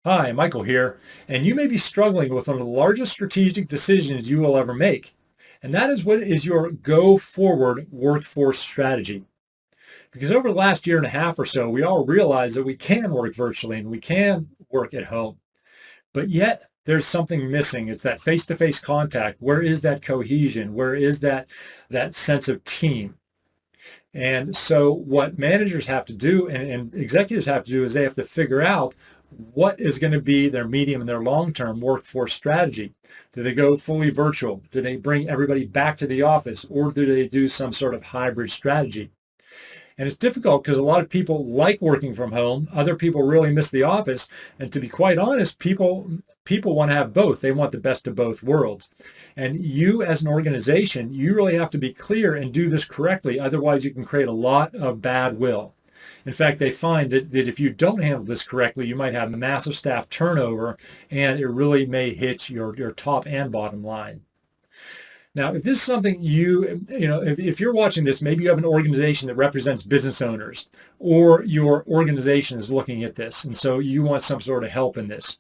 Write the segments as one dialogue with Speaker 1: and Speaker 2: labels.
Speaker 1: Hi, Michael here, and you may be struggling with one of the largest strategic decisions you will ever make. And that is what is your go forward workforce strategy. Because over the last year and a half or so, we all realize that we can work virtually and we can work at home. But yet there's something missing. It's that face-to-face contact. Where is that cohesion? Where is that sense of team? And so what managers have to do and executives have to do is they have to figure out what is going to be their medium and their long-term workforce strategy. Do they go fully virtual? Do they bring everybody back to the office? Or do they do some sort of hybrid strategy? And it's difficult because a lot of people like working from home. Other people really miss the office. And to be quite honest, people want to have both. They want the best of both worlds. And you as an organization, you really have to be clear and do this correctly. Otherwise, you can create a lot of bad will. In fact, they find that if you don't handle this correctly, you might have massive staff turnover, and it really may hit your top and bottom line. Now, if this is something if you're watching this, maybe you have an organization that represents business owners, or your organization is looking at this, and so you want some sort of help in this.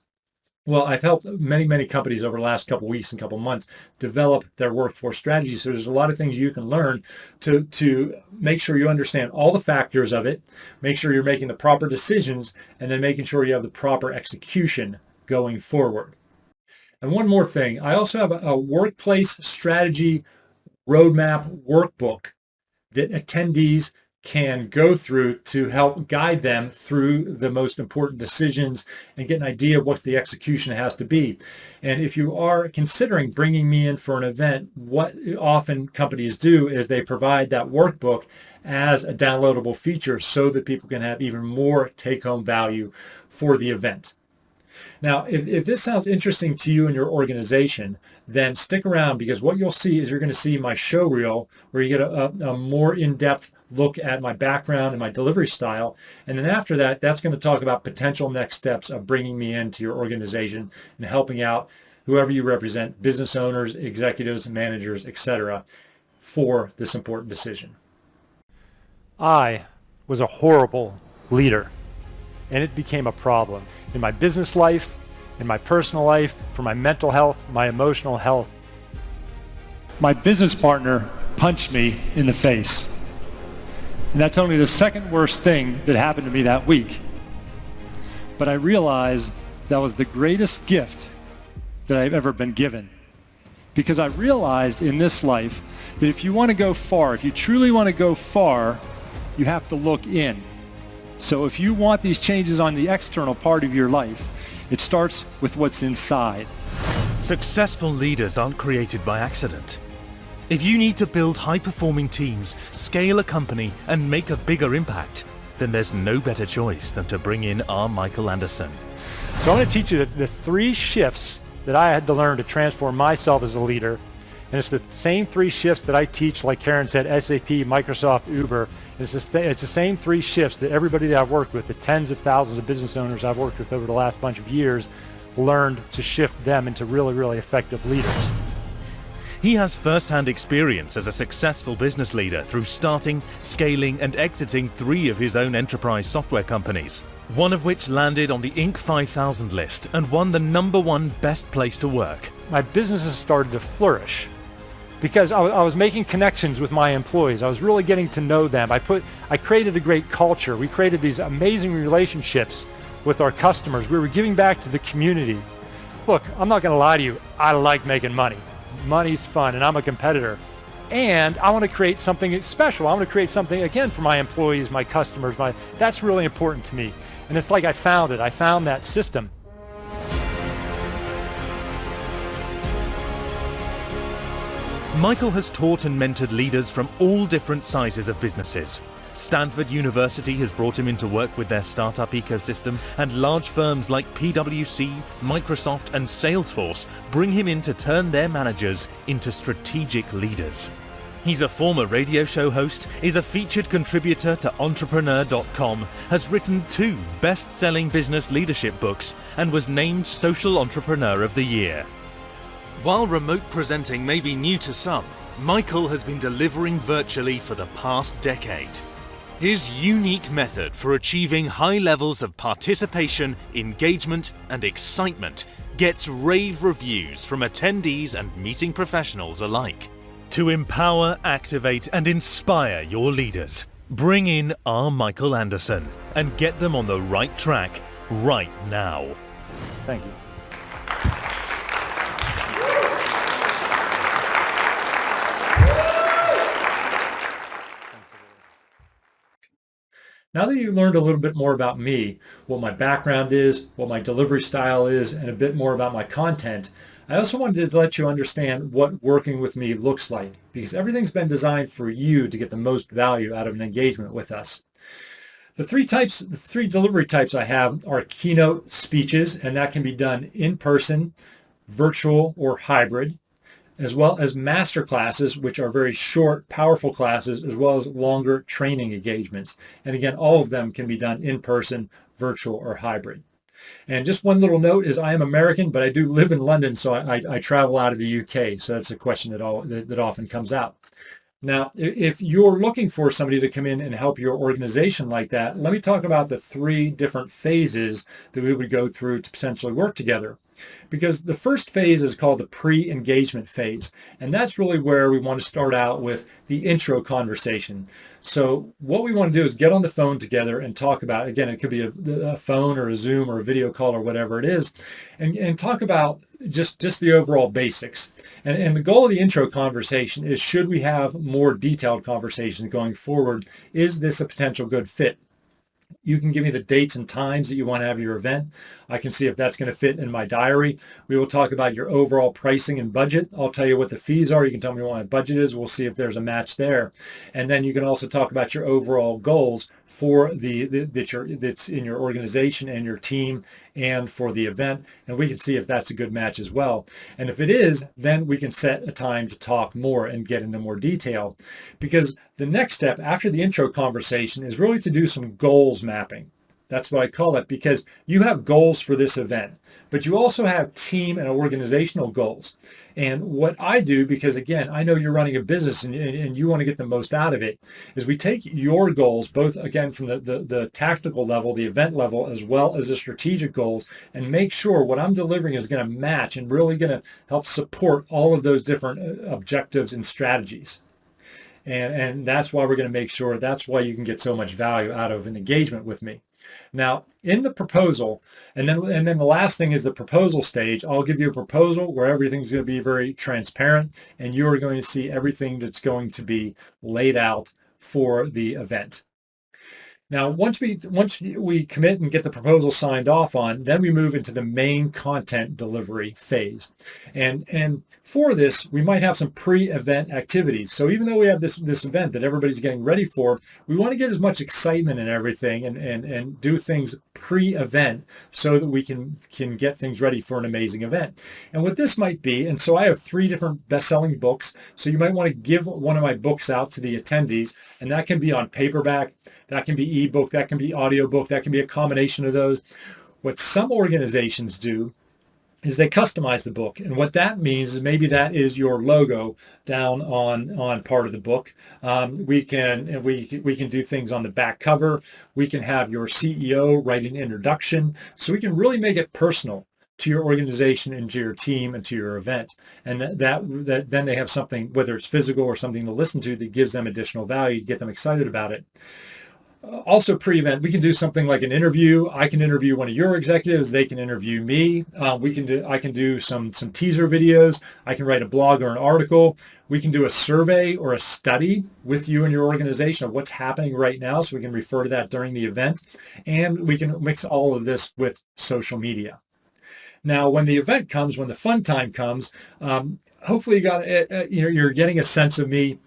Speaker 1: Well, I've helped many, many companies over the last couple of weeks and couple of months develop their workforce strategies. So there's a lot of things you can learn to make sure you understand all the factors of it, make sure you're making the proper decisions, and then making sure you have the proper execution going forward. And one more thing, I also have a workplace strategy roadmap workbook that attendees can go through to help guide them through the most important decisions and get an idea of what the execution has to be. And if you are considering bringing me in for an event, what often companies do is they provide that workbook as a downloadable feature so that people can have even more take-home value for the event. Now, if this sounds interesting to you and your organization, then stick around, because what you'll see is you're going to see my show reel where you get a more in-depth look at my background and my delivery style. And then after that, that's going to talk about potential next steps of bringing me into your organization and helping out whoever you represent, business owners, executives, managers, etc., for this important decision.
Speaker 2: I was a horrible leader, and it became a problem in my business life, in my personal life, for my mental health, my emotional health. My business partner punched me in the face. And that's only the second worst thing that happened to me that week. But I realized that was the greatest gift that I've ever been given. Because I realized in this life that if you want to go far, if you truly want to go far, you have to look in. So if you want these changes on the external part of your life, it starts with what's inside.
Speaker 3: Successful leaders aren't created by accident. If you need to build high-performing teams, scale a company, and make a bigger impact, then there's no better choice than to bring in our Michael Anderson.
Speaker 2: So I want to teach you the 3 shifts that I had to learn to transform myself as a leader. And it's the same 3 shifts that I teach, like Karen said, SAP, Microsoft, Uber. It's the same 3 shifts that everybody that I've worked with, the tens of thousands of business owners I've worked with over the last bunch of years, learned to shift them into really, really effective leaders.
Speaker 3: He has first-hand experience as a successful business leader through starting, scaling, and exiting 3 of his own enterprise software companies, one of which landed on the Inc. 5000 list and won the #1 best place to work.
Speaker 2: My businesses started to flourish because I was making connections with my employees. I was really getting to know them. I created a great culture. We created these amazing relationships with our customers. We were giving back to the community. Look, I'm not going to lie to you. I like making money. Money's fun, and I'm a competitor. And I want to create something special. I want to create something, again, for my employees, my customers. That's really important to me. And it's like I found it. I found that system.
Speaker 3: Michael has taught and mentored leaders from all different sizes of businesses. Stanford University has brought him in to work with their startup ecosystem, and large firms like PwC, Microsoft, and Salesforce bring him in to turn their managers into strategic leaders. He's a former radio show host, is a featured contributor to Entrepreneur.com, has written 2 best-selling business leadership books, and was named Social Entrepreneur of the Year. While remote presenting may be new to some, Michael has been delivering virtually for the past decade. His unique method for achieving high levels of participation, engagement, and excitement gets rave reviews from attendees and meeting professionals alike. To empower, activate, and inspire your leaders, bring in R. Michael Anderson and get them on the right track right now.
Speaker 2: Thank you.
Speaker 1: Now that you learned a little bit more about me, what my background is, what my delivery style is, and a bit more about my content, I also wanted to let you understand what working with me looks like, because everything's been designed for you to get the most value out of an engagement with us. The three delivery types I have are keynote speeches, and that can be done in person, virtual, or hybrid, as well as master classes, which are very short, powerful classes, as well as longer training engagements. And again, all of them can be done in person, virtual, or hybrid. And just one little note is I am American, but I do live in London, so I travel out of the UK. So that's a question that often comes out. Now, if you're looking for somebody to come in and help your organization like that, let me talk about the 3 different phases that we would go through to potentially work together. Because the first phase is called the pre-engagement phase. And that's really where we want to start out with the intro conversation. So what we want to do is get on the phone together and talk about, again, it could be a phone or a Zoom or a video call or whatever it is, and talk about just the overall basics. And the goal of the intro conversation is, should we have more detailed conversations going forward? Is this a potential good fit? You can give me the dates and times that you want to have your event. I can see if that's going to fit in my diary. We will talk about your overall pricing and budget. I'll tell you what the fees are. You can tell me what my budget is. We'll see if there's a match there. And then you can also talk about your overall goals for that's in your organization and your team and for the event. And we can see if that's a good match as well. And if it is, then we can set a time to talk more and get into more detail. Because the next step after the intro conversation is really to do some goals mapping. That's what I call it, because you have goals for this event, but you also have team and organizational goals. And what I do, because again, I know you're running a business and you want to get the most out of it, is we take your goals, both again from the tactical level, the event level, as well as the strategic goals, and make sure what I'm delivering is going to match and really going to help support all of those different objectives and strategies. And that's why we're going to make sure, that's why you can get so much value out of an engagement with me. Now, in the proposal, and then the last thing is the proposal stage. I'll give you a proposal where everything's going to be very transparent, and you are going to see everything that's going to be laid out for the event. Now, once we commit and get the proposal signed off on, then we move into the main content delivery phase. And for this, we might have some pre-event activities. So even though we have this event that everybody's getting ready for, we want to get as much excitement and everything and do things pre-event so that we can get things ready for an amazing event. And what this might be, and so I have 3 different best-selling books. So you might want to give one of my books out to the attendees, and that can be on paperback, that can be ebook, that can be audiobook, that can be a combination of those. What some organizations do is they customize the book. And what that means is maybe that is your logo down on part of the book. We can do things on the back cover. We can have your CEO write an introduction. So we can really make it personal to your organization and to your team and to your event. And that then they have something, whether it's physical or something to listen to, that gives them additional value, get them excited about it. Also pre-event, we can do something like an interview. I can interview one of your executives. They can interview me. I can do some teaser videos. I can write a blog or an article. We can do a survey or a study with you and your organization of what's happening right now, so we can refer to that during the event. And we can mix all of this with social media. Now, when the event comes, when the fun time comes, hopefully you're getting a sense of me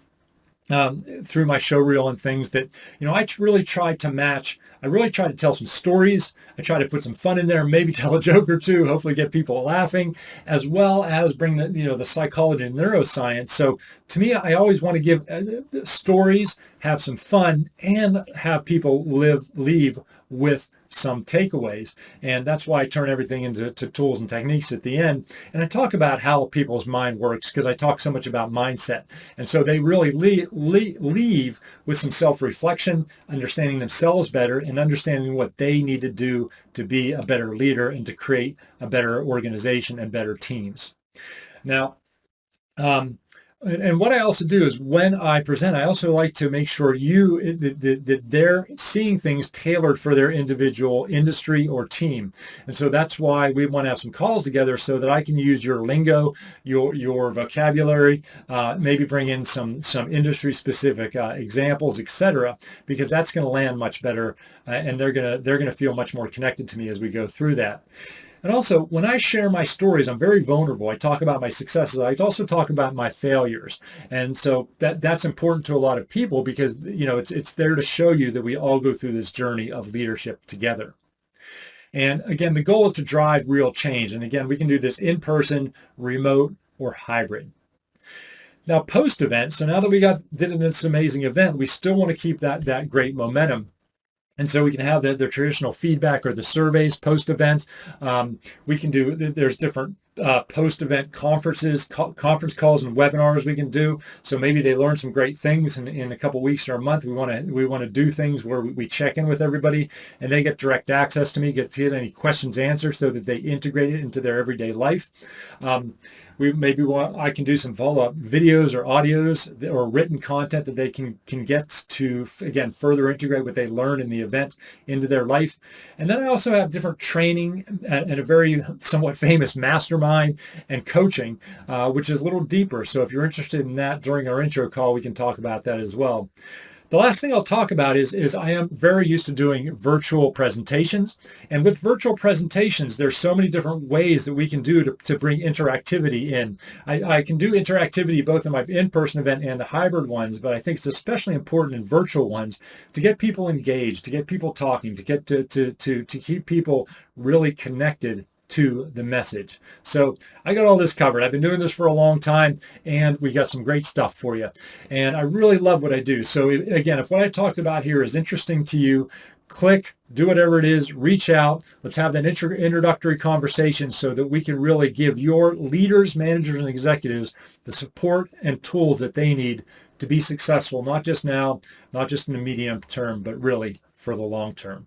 Speaker 1: through my show reel and things that, I really tried to match. I really try to tell some stories. I try to put some fun in there, maybe tell a joke or two, hopefully get people laughing, as well as bring the psychology and neuroscience. So to me, I always want to give stories, have some fun, and have people leave with some takeaways. And that's why I turn everything into tools and techniques at the end. And I talk about how people's mind works because I talk so much about mindset. And so they really leave with some self-reflection, understanding themselves better, and understanding what they need to do to be a better leader and to create a better organization and better teams. Now, and what I also do is when I present, I also like to make sure that they're seeing things tailored for their individual industry or team. And so that's why we want to have some calls together so that I can use your lingo, your vocabulary, maybe bring in some industry specific examples, etc., because that's going to land much better, and they're going to feel much more connected to me as we go through that. And also, when I share my stories, I'm very vulnerable. I talk about my successes. I also talk about my failures. And so that's important to a lot of people because, it's there to show you that we all go through this journey of leadership together. And again, the goal is to drive real change. And again, we can do this in person, remote, or hybrid. Now, post-event, so now that we did this amazing event, we still want to keep that great momentum. And so we can have the traditional feedback or the surveys post-event. We can do, there's different post-event conference calls and webinars we can do. So maybe they learn some great things in a couple of weeks or a month. We want to do things where we check in with everybody and they get direct access to me, get any questions answered so that they integrate it into their everyday life. I can do some follow-up videos or audios or written content that they can get to, again, further integrate what they learn in the event into their life. And then I also have different training and a very somewhat famous mastermind and coaching, which is a little deeper. So if you're interested in that during our intro call, we can talk about that as well. The last thing I'll talk about is I am very used to doing virtual presentations. And with virtual presentations, there's so many different ways that we can do to bring interactivity in. I can do interactivity both in my in-person event and the hybrid ones, but I think it's especially important in virtual ones to get people engaged, to get people talking, to get to keep people really connected to the message. So I got all this covered. I've been doing this for a long time and we got some great stuff for you. And I really love what I do. So again, if what I talked about here is interesting to you, click, do whatever it is, reach out. Let's have that introductory conversation so that we can really give your leaders, managers, and executives the support and tools that they need to be successful, not just now, not just in the medium term, but really for the long term.